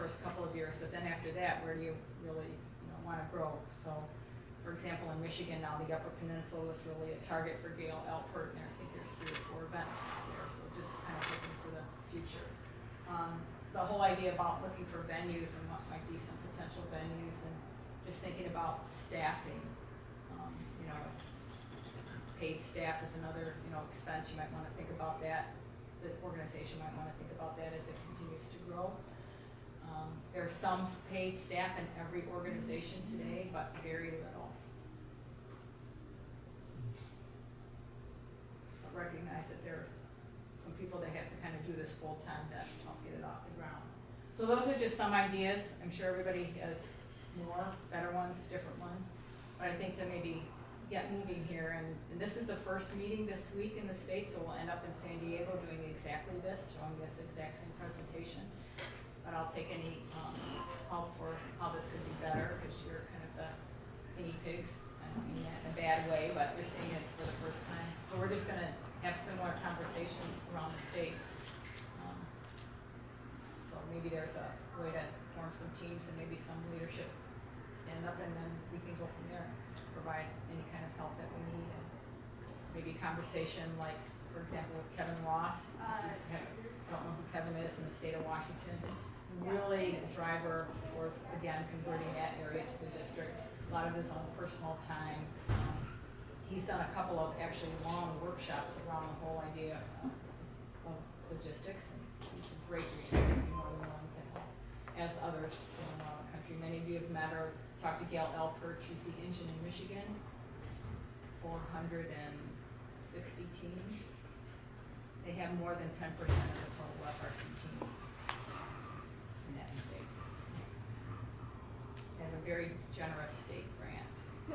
first couple of years, but then after that, where do you really, want to grow? So, for example, in Michigan now, the Upper Peninsula is really a target for Gail Alpert, and I think there's 3 or 4 events there, so just kind of looking for the future. The whole idea about looking for venues and what might be some potential venues, and just thinking about staffing. Paid staff is another, expense. You might want to think about that. The organization might want to think about that as it continues to grow. There's some paid staff in every organization today, but very little. But recognize that there's some people that have to kind of do this full time that help get it off the ground. So those are just some ideas. I'm sure everybody has more, better ones, different ones. But I think to maybe get moving here, and this is the first meeting this week in the state, so we'll end up in San Diego doing exactly this, showing this exact same presentation. But I'll take any help for how this could be better, because you're kind of the guinea pigs. I don't mean that in a bad way, but you're seeing this for the first time. So we're just going to have similar conversations around the state. So maybe there's a way to form some teams and maybe some leadership stand up, and then we can go from there. Provide any kind of help that we need, and maybe conversation like, for example, with Kevin Ross. I don't know who Kevin is in the state of Washington. Really a driver towards, again, converting that area to the district. A lot of his own personal time. He's done a couple of actually long workshops around the whole idea of logistics, and he's a great resource to be more than willing to help, as others around the country. Many of you have met or talked to Gail Alpert. She's the engine in Michigan. 460 teams. They have more than 10% of the total FRC teams in that state. They have a very generous state grant, too,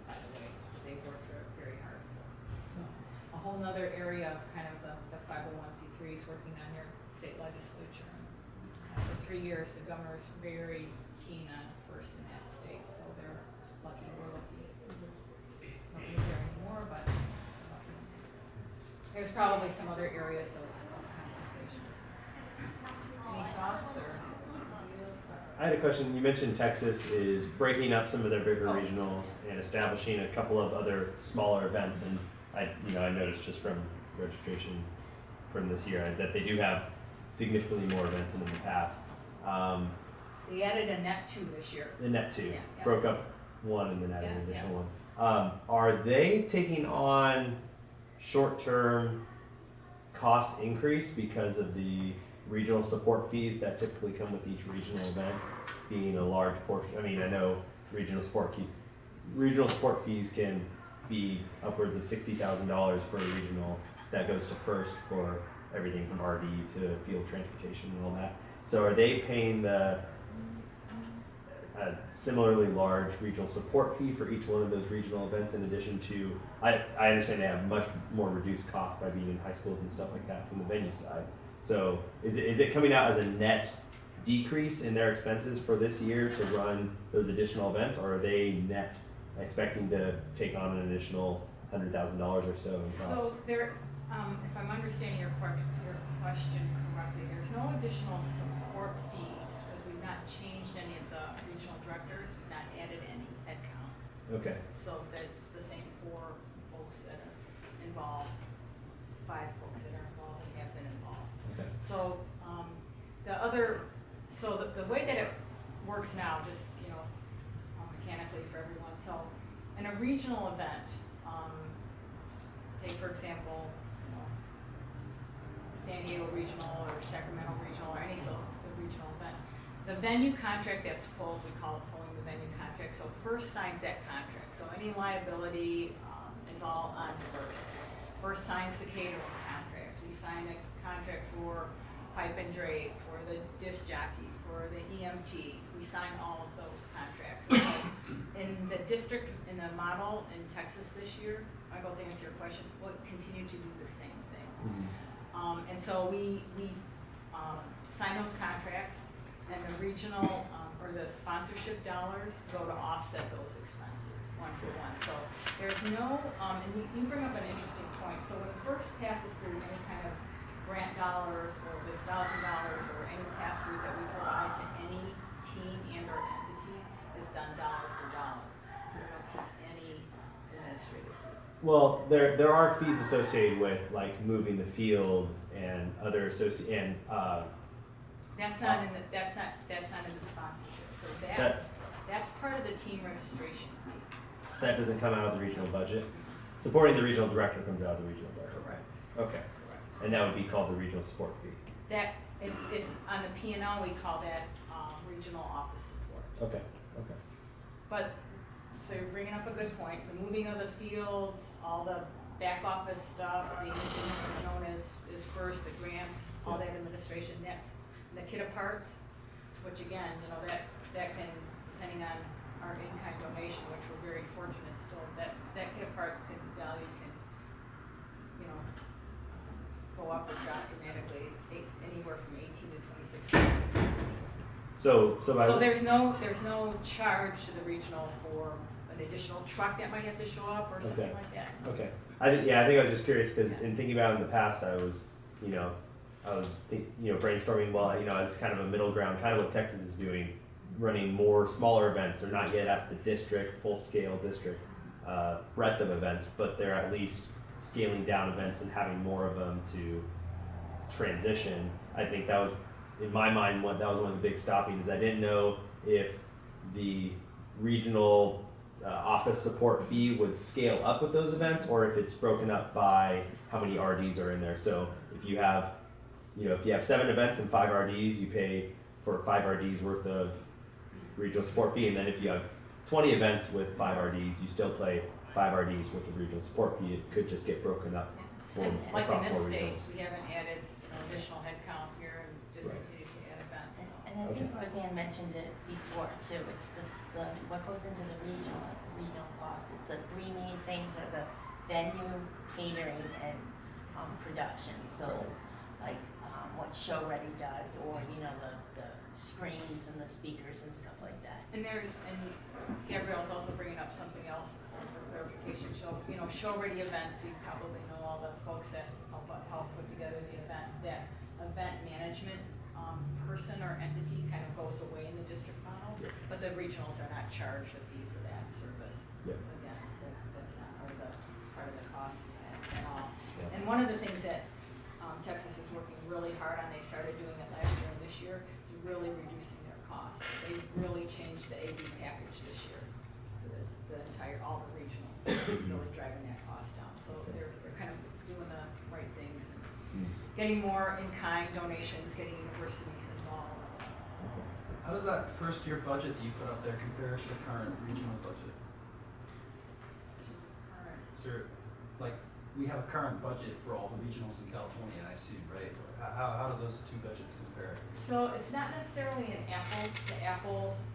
by the way. They work very hard for. So a whole other area of kind of the 501c3s working on your state legislature. For 3 years, the governor is very keen on first in that state, so they're lucky. We're lucky. Lucky there anymore, but there's probably some other areas of concentration. Any thoughts or ideas? I had a question. You mentioned Texas is breaking up some of their bigger regionals and establishing a couple of other smaller events, and I noticed just from registration from this year that they do have significantly more events than in the past. They added a net 2 this year. The net 2 yeah. broke up 1 and then added an additional 1. Are they taking on short-term cost increase because of the regional support fees that typically come with each regional event being a large portion? I mean, I know regional support fees can be upwards of $60,000 for a regional that goes to first for everything from RD to field transportation and all that. So are they paying the similarly large regional support fee for each one of those regional events in addition to, I understand they have much more reduced cost by being in high schools and stuff like that from the venue side. So is it coming out as a net decrease in their expenses for this year to run those additional events, or are they net expecting to take on an additional $100,000 or so in costs? So there, if I'm understanding your question correctly, there's no additional support fees because we've not changed any of the regional directors. We've not added any headcount. Okay. So that's the same 4 folks that are involved, 5 folks that are involved and have been involved. Okay. So the way that it works now, just mechanically for everyone. So in a regional event, take for example, San Diego Regional or Sacramento Regional or any sort of regional event. The venue contract that's pulled, we call it pulling the venue contract. So first signs that contract. So any liability is all on first. First signs the catering contracts. We sign a contract for pipe and drape, for the disc jockey, for the EMT. We sign all of those contracts. So in the district, in the model in Texas this year, Michael, to answer your question, we'll continue to do the same thing. Mm-hmm. And so we sign those contracts, and the regional or the sponsorship dollars go to offset those expenses 1 for 1. So there's no, and you bring up an interesting point. So when it first passes through any kind of grant dollars or this $1,000 or any pass-throughs that we provide to Well, there are fees associated with like moving the field and other That's not in the, that's not in the sponsorship, so that's part of the team registration fee. that doesn't come out of the regional budget. Supporting the regional director comes out of the regional budget. Correct. Okay, Correct. and that would be called the regional support fee. That, if, on the P and L, we call that, regional office support. Okay, okay. But, so you're bringing up a good point, the moving of the fields, all the back office stuff, the engine known as first, the grants, all that administration, that's the kit of parts, which again, that can, depending on our in-kind donation, which we're very fortunate still, that kit of parts value can, go up or drop dramatically, anywhere from 18 to 26. So there's no charge to the regional for an additional truck that might have to show up or something like that. Okay. I think I was just curious because in thinking about it in the past, I was brainstorming. Well, as kind of a middle ground, kind of what Texas is doing, running more smaller events. They're not yet at the district, full scale district breadth of events, but they're at least scaling down events and having more of them to transition. I think that was, in my mind, that was one of the big stoppings. I didn't know if the regional office support fee would scale up with those events, or if it's broken up by how many RDs are in there. So if you have, if you have 7 events and 5 RDs, you pay for 5 RDs worth of regional support fee, and then if you have 20 events with 5 RDs, you still pay 5 RDs worth of regional support fee. It could just get broken up. And like in across this more stage, regionals. we haven't added additional headcount here and just continue to add events. So. And I think Roseanne mentioned it before too. It's the what goes into the regional is the regional cost. It's the 3 main things are the venue, catering, and production. So like what Show Ready does, or the screens and the speakers and stuff like that. And Gabrielle's also bringing up something else for clarification. Show Ready events. You probably know all the folks that help put together the event. That event management person or entity kind of goes away in the district model, but the regionals are not charged a fee for that service. Again, that's not part of the cost at all. And one of the things that Texas is working really hard on, they started doing it last year and this year, is really reducing their costs. They really changed the AV package this year for all the regionals, really driving that cost down. So they're kind of doing the right things and getting more in-kind donations, getting universities involved. How does that first year budget that you put up there compare to the current regional budget? Is there, we have a current budget for all the regionals in California, I assume, right? How do those 2 budgets compare? So it's not necessarily an apples to apples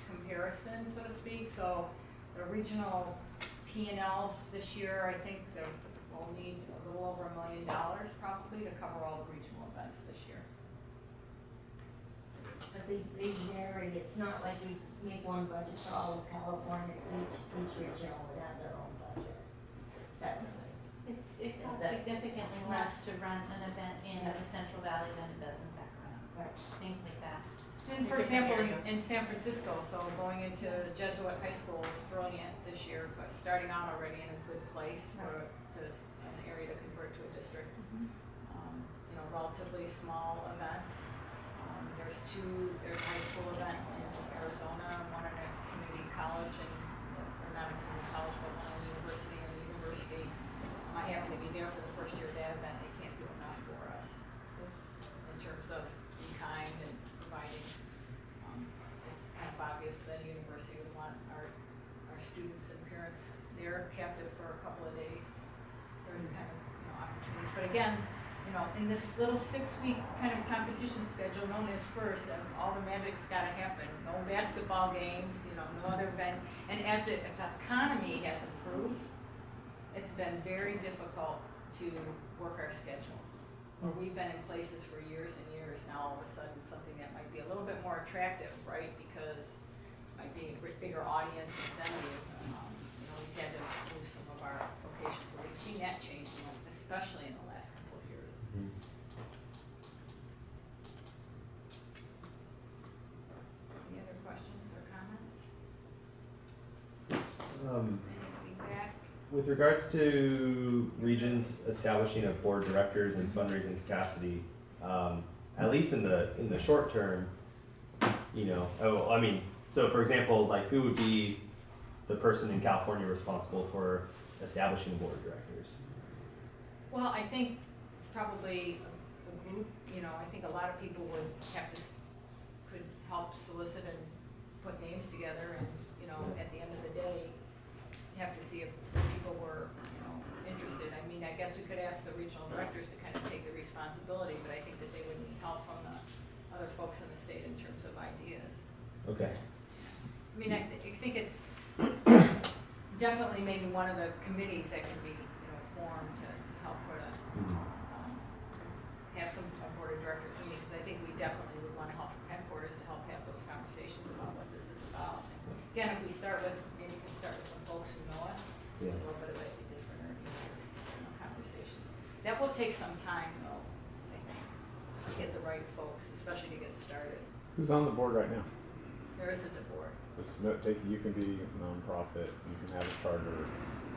comparison, so to speak. So the regional P&Ls this year, I think we'll need a little over $1 million probably to cover all the regional events this year. But they vary. It's not like we make one budget for all of California. Each regional would have their own budget separately. It costs significantly less to run an event in the Central Valley than it does in Sacramento. Right. Things like that. And for example, in San Francisco, so going into Jesuit High School is brilliant this year, but starting out already in a good place for an area to convert to a district. Relatively small event. There's a high school event in Arizona, one in a community college, or not a community college, but one in a university. And the university, I happen to be there for the first year of that event. They can't do enough for us in terms of in-kind and providing. It's kind of obvious that a university would want our students and parents there captive for a couple of days. There's kind of opportunities, but again, in this little 6-week kind of competition schedule known as first, all the magic's got to happen. No basketball games, no other event. And as the economy has improved, it's been very difficult to work our schedule. Where we've been in places for years and years, now all of a sudden something that might be a little bit more attractive, right? Because it might be a bigger audience and venue. We've had to move some of our locations, so we've seen that change, especially in the last couple of years. Any other questions or comments? Any feedback? with regards to regions establishing a board of directors and fundraising capacity, at least in the short term, you know, I mean, so for example, like who would be the person in California responsible for establishing a board of directors? Well, I think it's probably a group, you know, I think a lot of people would have to, could help solicit and put names together and, you know, at the end of the day, you have to see if people were, you know, interested. I mean, I guess we could ask the regional directors to kind of take the responsibility, but I think that they would need help from the other folks in the state in terms of ideas. Okay. I mean, I think it's definitely maybe one of the committees that can be, you know, formed to help put a, have some a board of directors meeting, because I think we definitely would want to help from headquarters to help have those conversations about what this is about. And again, if we start with, maybe we can start with some folks who know us, Yeah. a little bit of a different or easier, you know, conversation. That will take some time though, I think, to get the right folks, especially to get started. Who's on the board right now? There isn't a board. You can be a nonprofit, you can have a charter,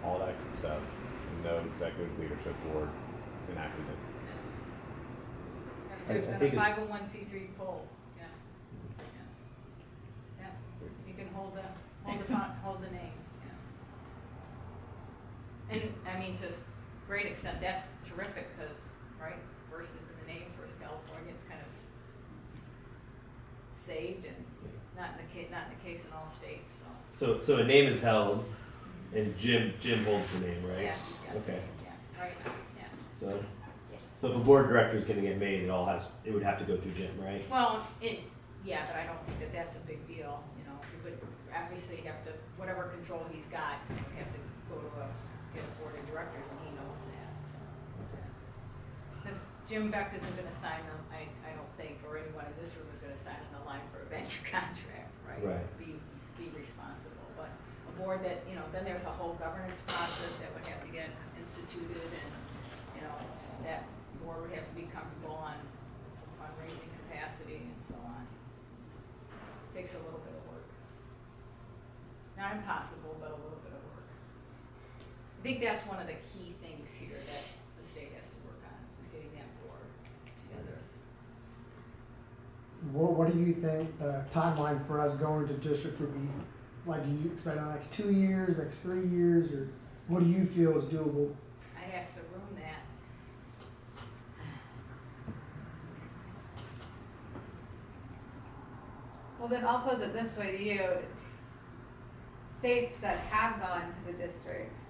all that good stuff, and no executive leadership board enacted it. There's I been think a it's- 501c3 poll, yeah. Yeah, you can hold the name, yeah. And, I mean, to a great extent, that's terrific, because, right, First is in the name, First California, it's kind of saved, and not in the case in all states, so. So a name is held, and Jim holds the name, right? Yeah, he's got the Okay. name, yeah, right, yeah. So if a board of director is gonna get made, it would have to go through Jim, right? Well, yeah, but I don't think that that's a big deal, you know, he would obviously have to, whatever control he's got, he would have to go to get a board of directors, and he knows that, so. Because Jim Beck isn't gonna sign them, I don't think, or anyone in this room is gonna sign on the line for a venture contract, right? Right. Be responsible, but a board that, you know, then there's a whole governance process that would have to get instituted, and, you know, that board would have to be comfortable on some fundraising capacity and so on. Takes a little bit of work. Not impossible, but a little bit of work. I think that's one of the key things here that the state has to work on, is getting that board together. What do you think the timeline for us going to district would be? Like, do you expect in the next 2 years, next 3 years, or what do you feel is doable? I'd ask the room that. Well, then I'll pose it this way to you. States that have gone to the districts,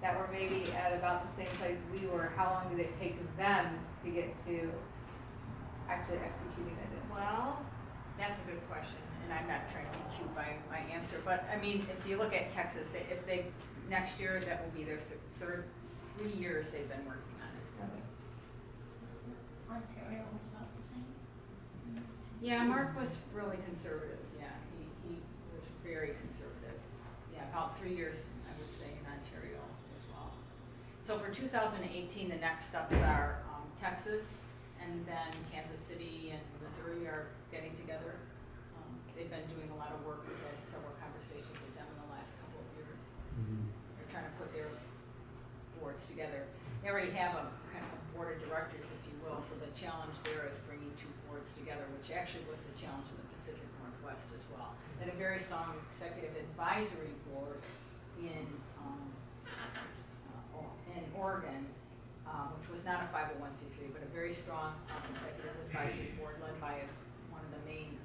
that were maybe at about the same place we were, how long did it take them to get to actually executing a district? Well, that's a good question, and I'm not trying to be cute by my answer, but I mean, if you look at Texas, if they, next year, that will be their third 3 years they've been working on it. Ontario was about the same. Yeah, Mark was really conservative, yeah, he was very conservative. Yeah, about 3 years, I would say, in Ontario as well. So for 2018, the next steps are Texas, and then Kansas City and Missouri are getting together. They've been doing a lot of work, we've had several conversations with them in the last couple of years. They're trying to put their boards together. They already have a kind of a board of directors, if you will, so the challenge there is bringing 2 boards together, which actually was the challenge in the Pacific Northwest as well. They had a very strong executive advisory board in Oregon, which was not a 501c3, but a very strong executive advisory board led by one of the main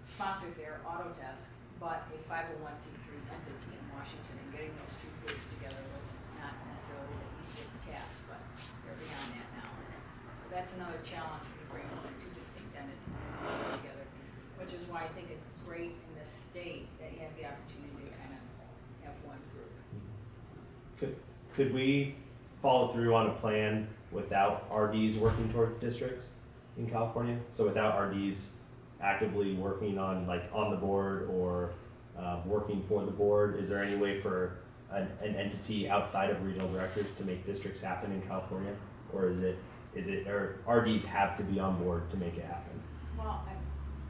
sponsors there, Autodesk, but a 501c3 entity in Washington, and getting those 2 groups together was not necessarily the easiest task, but they're beyond that now. So that's another challenge to bring 2 distinct entities together, which is why I think it's great in this state that you have the opportunity to kind of have one group. Could we follow through on a plan without RDs working towards districts in California? So without RDs actively working on the board or working for the board, is there any way for an entity outside of regional directors to make districts happen in California? Or or RDs have to be on board to make it happen? Well,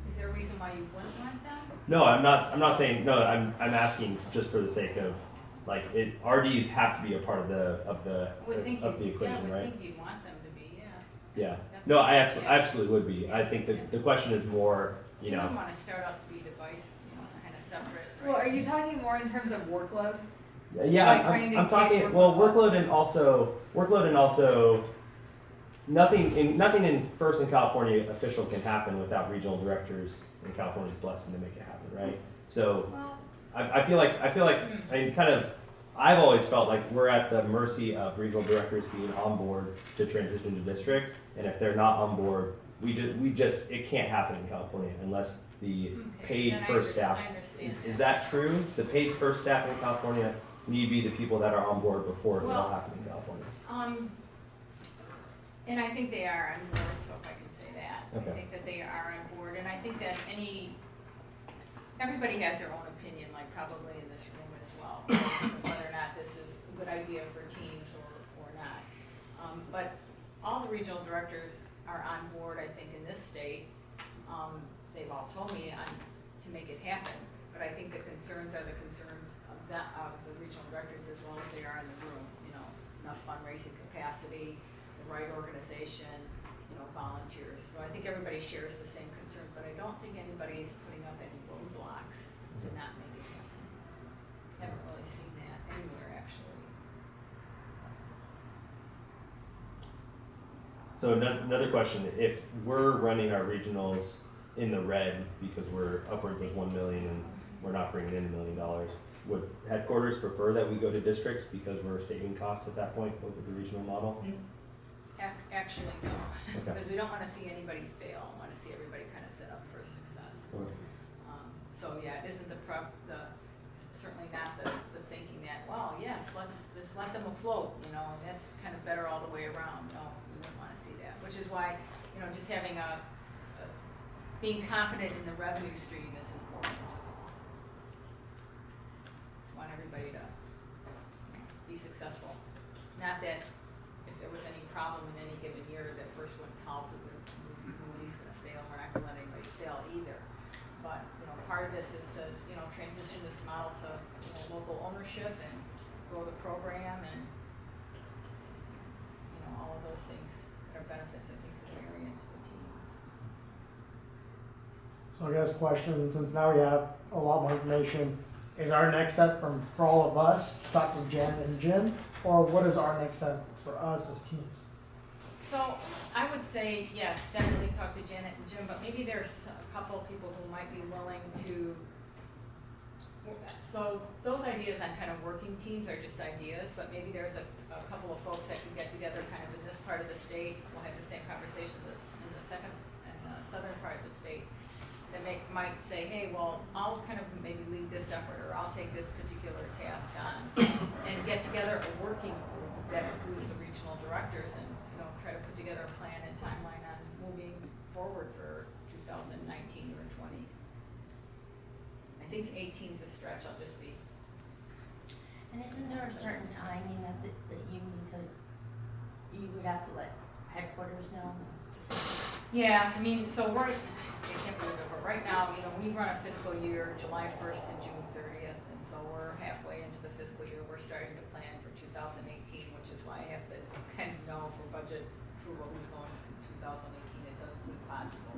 is there a reason why you wouldn't want that? No, I'm not saying, no, I'm asking just for the sake of, like RDs have to be a part of the Would think of the you, equation, yeah, would right? think you'd want them to be, yeah. Yeah. Definitely. No, I Yeah. absolutely would be. I think the question is more, you You wouldn't know, wanna start out to be device, kind of separate, right? Well, are you talking more in terms of workload? yeah, Like trying to I'm talking get well workload. workload and also nothing in first in California official can happen without regional directors and California's blessing to make it happen, right? So Well, I feel like I've always felt like we're at the mercy of regional directors being on board to transition to districts, and if they're not on board, it can't happen in California unless the okay, paid then I first staff. I understand Is that true? The paid first staff in California need to be the people that are on board before it'll Well, happen in California. And I think they are on board, so if I can say that. Okay. I think that they are on board, and I think that everybody has their own opinion, like probably in this room as well, as to whether or not this is a good idea for teams or not. But all the regional directors are on board, I think, in this state. They've all told me to make it happen, but I think the concerns are the concerns of the regional directors as well as they are in the room, enough fundraising capacity, the right organization, volunteers. So I think everybody shares the same concern, but I don't think anybody's putting up any roadblocks to not make it happen. Haven't really seen that anywhere, actually. So another question: if we're running our regionals in the red because we're upwards of 1 million and we're not bringing in $1 million, would headquarters prefer that we go to districts because we're saving costs at that point over the regional model? Actually, no, Okay. because we don't want to see anybody fail. We want to see everybody kind of set up for success. Okay. So yeah, it isn't certainly not the thinking that, well, yes, let's let them afloat, and that's kind of better all the way around. No, we wouldn't want to see that, which is why, just having being confident in the revenue stream is important. Just want everybody to be successful. Not that if there was any problem in any given year, that first one helped, nobody's gonna fail, we're not gonna let anybody fail either. But, part of this is to, transition this model to, local ownership and grow the program and, all of those things that are benefits, I think, to the area and to the teams. So I guess question, since now we have a lot more information, is our next step for all of us to talk to Janet and Jim, or what is our next step for us as teams? So I would say, yes, definitely talk to Janet and Jim, but maybe there's a couple of people who might be willing to, so those ideas on kind of working teams are just ideas, but maybe there's a couple of folks that can get together kind of in this part of the state. We'll have the same conversation in the southern part of the state. That might say, hey, well, I'll kind of maybe lead this effort, or I'll take this particular task on, and get together a working group that includes the regional directors, and try to put together a plan and timeline on moving forward for 2019 or 20. I think 18 is a stretch. I'll just be. And isn't there a certain timing that you would have to let headquarters know? Yeah, I mean, so I can't believe it, but right now, we run a fiscal year July 1st to June 30th, and so we're halfway into the fiscal year. We're starting to plan for 2018, which is why I have to kind of know for budget approval who's going in 2018. It doesn't seem possible,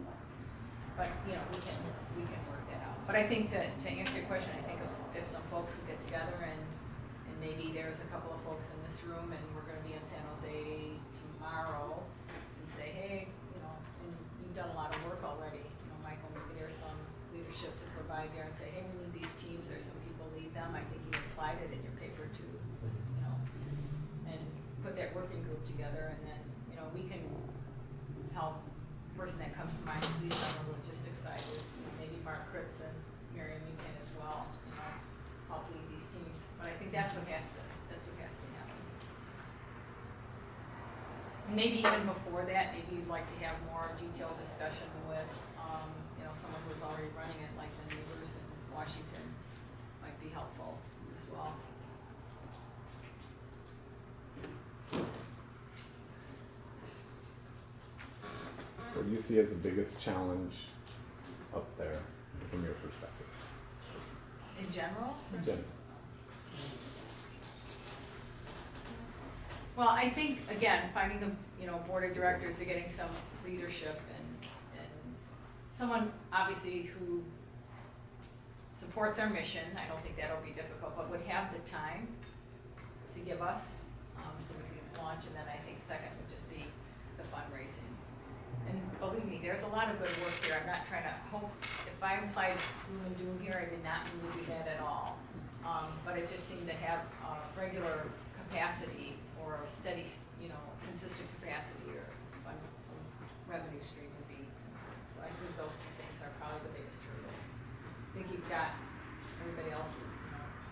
but we can work that out. But I think to answer your question, I think if some folks could get together and maybe there's a couple of folks in this room, and we're going to be in San Jose tomorrow, and say, hey, and you've done a lot of work already, Michael, maybe there's some leadership to provide there and say, hey, we need these teams, there's some people lead them, I think you implied it in your paper too, and put that working group together, and then, we can help. The person that comes to mind, at least on the logistics side, is maybe Mark Kritz and Miriam, you can as well, help lead these teams, but I think that's what has to happen. Maybe even before that, maybe you'd like to have more detailed discussion with, someone who's already running it, like the neighbors in Washington, might be helpful as well. What do you see as the biggest challenge up there from your perspective? In general? In general. Well, I think, again, finding a, board of directors are getting some leadership and someone obviously who supports our mission, I don't think that'll be difficult, but would have the time to give us, so we can launch, and then I think second would just be the fundraising. And believe me, there's a lot of good work here, I'm not trying to hope, if I implied gloom and doom here, I did not mean to do that at all. But it just seemed to have regular capacity or a steady, consistent capacity or revenue stream would be. So I think those two things are probably the biggest hurdles. I think you've got everybody else,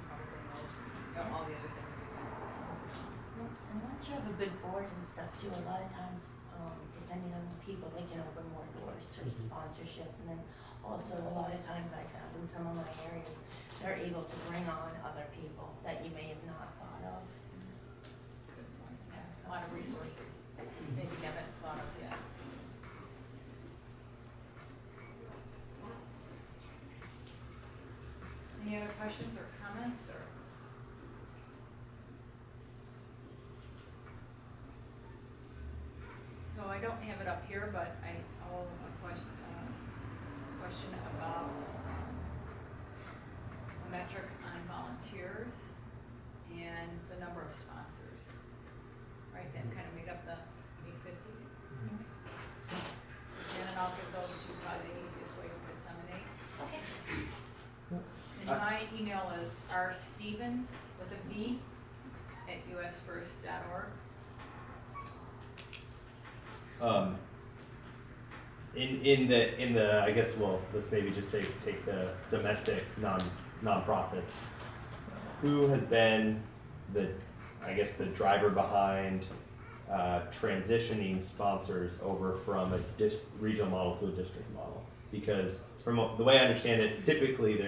probably knows all the other things we've got. And once you have a good board and stuff too, a lot of times, depending on the people, they can open more doors to sponsorship. And then also a lot of times I found in some of my areas, they're able to bring on other people that you may have not thought of. Good point. Yeah, a lot of resources maybe haven't thought of yet. Any other questions or comments or? So I don't have it up here, but a question about a metric on volunteers and the number of sponsors. Right, that kind of made up the 850. And I'll give those two probably the easiest way to disseminate. Okay. And my email is rstevens with a V at usfirst.org. In the I guess, well, let's maybe just say take the domestic nonprofits. Who has been the driver behind transitioning sponsors over from a regional model to a district model? Because from the way I understand it, typically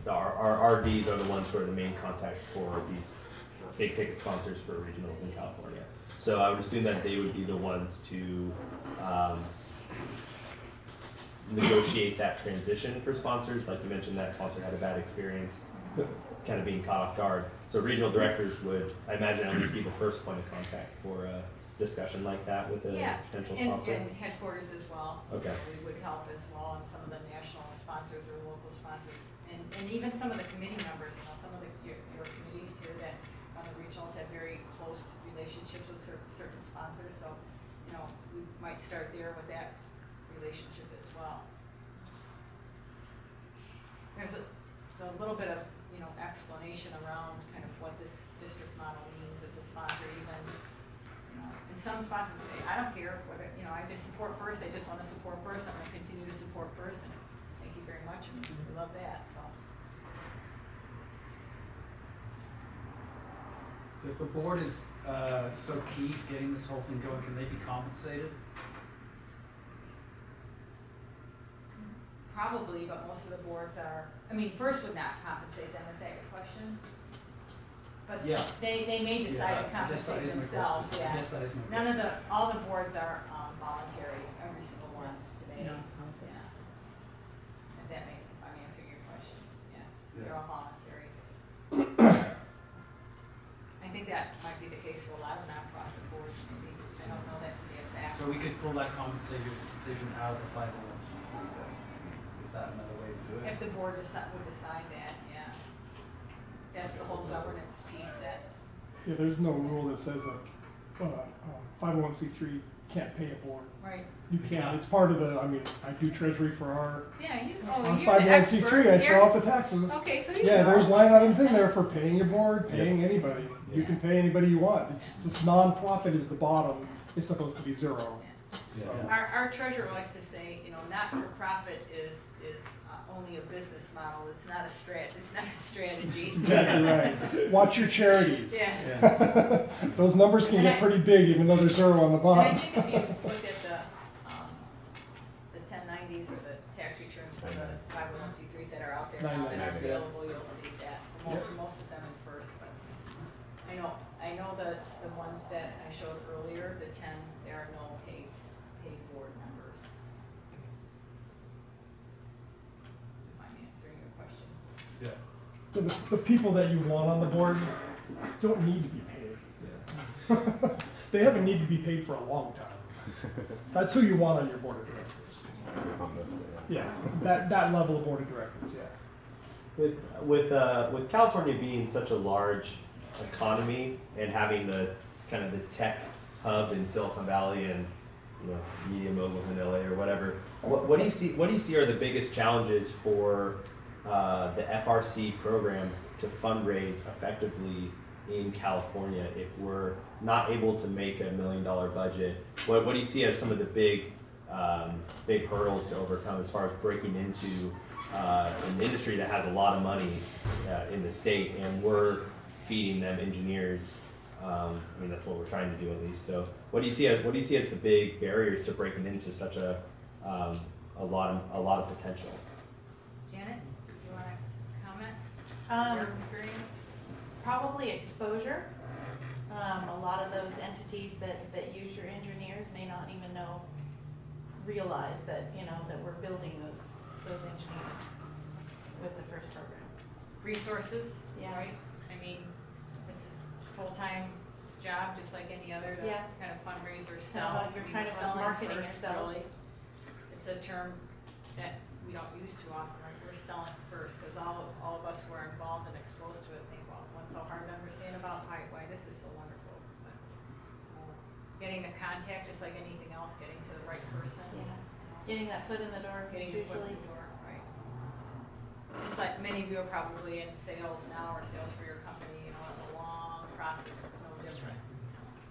our RDs are the ones who are the main contact for these big ticket sponsors for regionals in California. So I would assume that they would be the ones to negotiate that transition for sponsors. Like you mentioned, that sponsor had a bad experience, kind of being caught off guard. So regional directors would, I imagine, at least be the first point of contact for a discussion like that with a potential sponsor. And headquarters as well. Okay. We would help as well, and some of the national sponsors or local sponsors, and even some of the committee members. Some of your committees here that on the regionals have very close relationships with certain sponsors. So, we might start there with that relationship as well. There's a little bit of explanation around kind of what this district model means, that the sponsor even, and some sponsors say, I don't care what I just support first. I just want to support first. I'm going to continue to support first, and thank you very much, and we love that. So. If the board is so key to getting this whole thing going, can they be compensated? Probably, but most of the boards are, first would not compensate them, is that your question? But Yeah. they may decide to I guess that compensate is my themselves, question. yeah. I guess that is my question. All the boards are voluntary, every single one today. No. Yeah. If I'm answering your question, yeah, Yeah. they're all voluntary. I think that might be the case for a lot of nonprofit boards, maybe, I don't know that to be a fact. So we could pull that compensation decision out of the 501c3 then? Is that another way to do it? If the board would decide that, yeah. That's the whole governance piece that. Yeah, there's no rule that says a 501c3 can't pay a board. Right. You can't. It's part of the, I do treasury for our Yeah, you're the 501c3. I expert. fill out the taxes. Okay, so Yeah, there's line items in there for paying your board, paying anybody. You can pay anybody you want. It's this nonprofit is the bottom. It's supposed to be zero. Yeah. So- Our treasurer likes to say, not-for-profit is only a business model. It's not a strategy. That's exactly right. Watch your charities. Yeah. Those numbers can get pretty big, even though there's zero on the And I bottom. think if you look at the 1090s or the tax returns for the 501c3s that are out there now that are 990s, available, you'll see that. Most of them at first, but I know the ones that I showed earlier, the 10, there are no paid board members. If I'm answering your question. Yeah. The people that you want on the board don't need to be paid. Yeah. They haven't needed to be paid for a long time. That's who you want on your board of directors. On this, yeah. Yeah, that level of board of directors, yeah. With California being such a large economy and having the kind of the tech hub in Silicon Valley and media moguls in LA or whatever, what do you see are the biggest challenges for the FRC program to fundraise effectively in California if we're not able to make $1 million budget? What do you see as some of the big hurdles to overcome as far as breaking into an industry that has a lot of money in the state, and we're feeding them engineers? I mean, that's what we're trying to do at least. So, what do you see as the big barriers to breaking into such a lot of potential? Janet, you want to comment? Your experience? Probably exposure. A lot of those entities that use your engineers may not even realize that, that we're building those engineers with the first program. Resources, Yeah. right? I mean, it's a full-time job, just like any other to Yeah. kind of fundraise or So sell. you're I mean, kind of selling marketing first, yourselves. really. It's a term that we don't use too often, right? We're selling first, because all of us who are involved and exposed to it think, well, what's so hard to understand about why this is so wonderful. But getting a contact, just like anything else, getting to the right person. Yeah. you know, Getting that foot in the door. Getting your foot in the door, right? Just like many of you are probably in sales now or sales for your company, it's a long process, it's no different.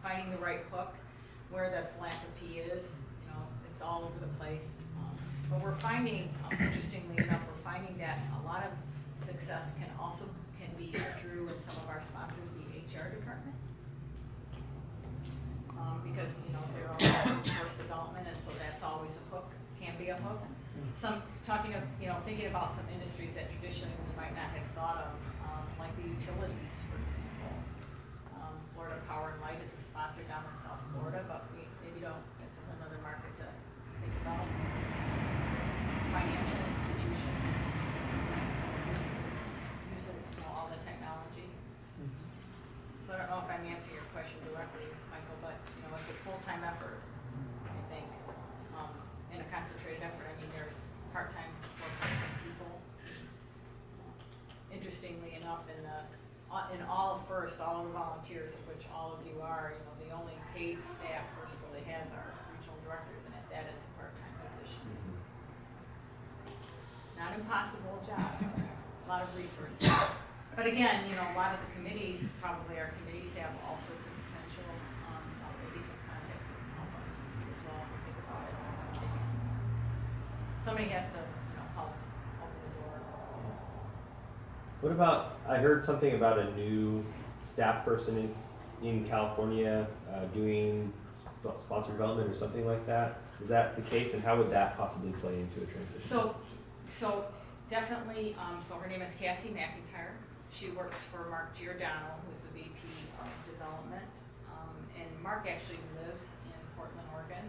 Finding the right hook, where that philanthropy is, it's all over the place. But we're finding, interestingly enough, that a lot of success can be through in some of our sponsors, the HR department. Because, they're all workforce development, and so that's always a hook, can be a hook. Thinking about some industries that traditionally we might not have thought of, like the utilities, for example. Florida Power and Light is a sponsor down in South Florida, but we maybe don't, it's a whole other market to think about. Financial institutions, using all the technology. So I don't know if I'm answering your question directly, Michael, but it's a full-time effort, I think, and a concentrated effort. I mean, there's part-time, full-time people. Interestingly enough, in all of the volunteers, of which all of you are, the only paid staff First really has are regional directors, and that is a part-time position. Not impossible job, a lot of resources. But again, a lot of the committees, probably our committees have all sorts of potential, maybe some contacts that can help us as well if we think about it. Maybe somebody has to, help open the door. What about, I heard something about a new staff person in California doing sponsor development or something like that. Is that the case, and how would that possibly play into a transition? So definitely, so her name is Cassie McIntyre. She works for Mark Giordano, who's the VP of Development. And Mark actually lives in Portland, Oregon.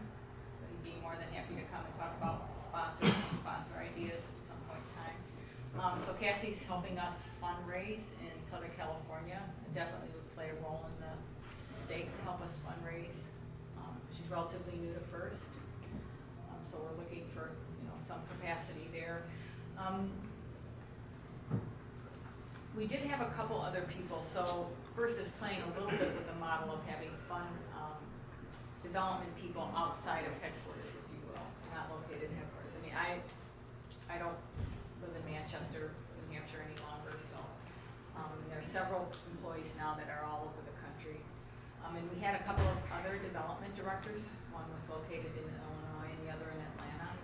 So he'd be more than happy to come and talk about sponsors and sponsor ideas at some point in time. So Cassie's helping us fundraise in Southern California, and definitely would play a role in the state to help us fundraise. She's relatively new to First, so we're looking for some capacity there. We did have a couple other people. So First is playing a little bit with the model of having development people outside of headquarters, if you will, not located in headquarters. I mean, I don't live in Manchester, New Hampshire any longer, so there are several employees now that are all over the country. And we had a couple of other development directors. One was located in Illinois and the other in Atlanta.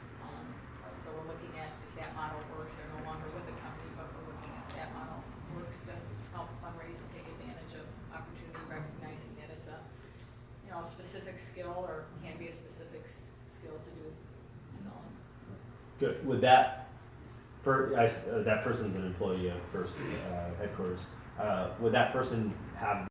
So we're looking at if that model works. They're no longer with the company, but we're looking at if that model works to help fundraise and take advantage of opportunity, recognizing that it's a specific skill, or can be a specific skill to do selling. Good. Would that person's an employee of First headquarters. Would that person have